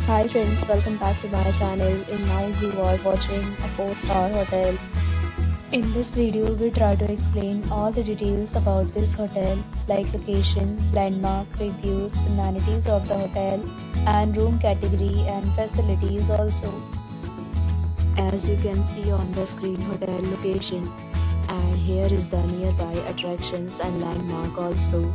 Hi friends, welcome back to my channel and now you are watching a 4-star hotel. In this video, we try to explain all the details about this hotel like location, landmark, reviews, amenities of the hotel and room category and facilities also. As you can see on the screen, hotel location, and here is the nearby attractions and landmark also.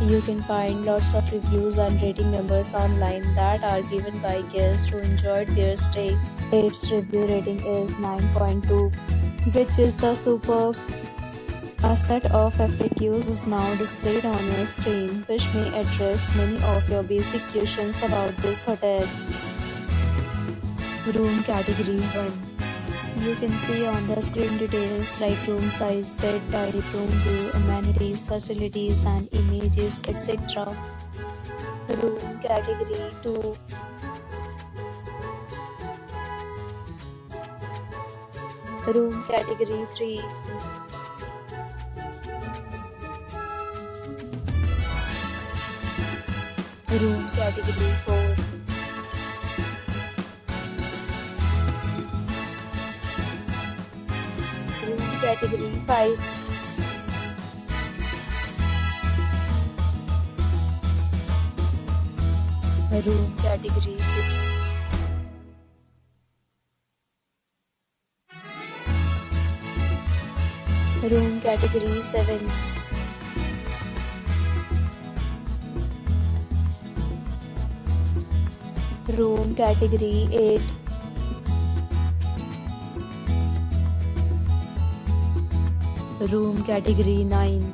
You can find lots of reviews and rating numbers online that are given by guests who enjoyed their stay. Its review rating is 9.2, which is the superb. A set of FAQs is now displayed on your screen, which may address many of your basic questions about this hotel. Room category 1. You can see on the screen details like room size, bed type, room view, amenities, facilities and images, etc. Room category 2. Room category 3. Room category 4. Room category 5. Room category 6. Room category 7. Room category 8. Room category 9.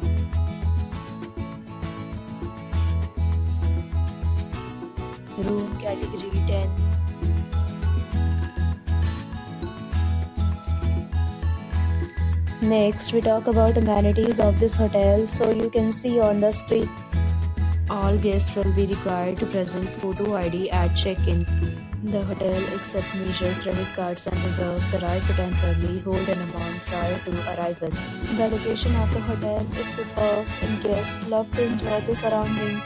Room category 10. Next, we talk about amenities of this hotel. So you can see on the screen, all guests will be required to present photo ID at check-in. The hotel accepts major credit cards and reserves the right to temporarily hold an amount prior to arrival. The location of the hotel is superb and guests love to enjoy the surroundings.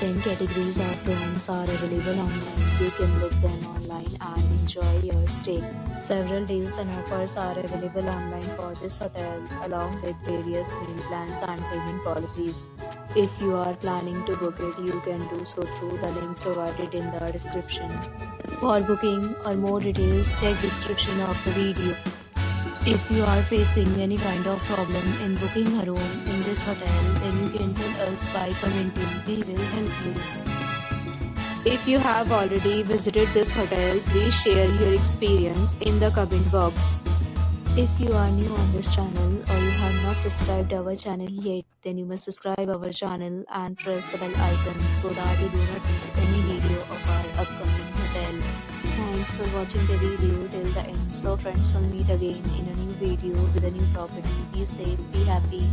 10 categories of rooms are available online. You can book them online and enjoy your stay. Several deals and offers are available online for this hotel, along with various meal plans and payment policies. If you are planning to book it, you can do so through the link provided in the description. For booking or more details, check description of the video. If you are facing any kind of problem in booking a room in this hotel, then you can tell us by commenting. We will help you. If you have already visited this hotel, please share your experience in the comment box. If you are new on this channel or you have not subscribed our channel yet, then you must subscribe our channel and press the bell icon so that you do not miss any video of our upcoming hotel. Thanks for watching the video till the end. So friends, will meet again in a new video with a new property. Be safe, be happy.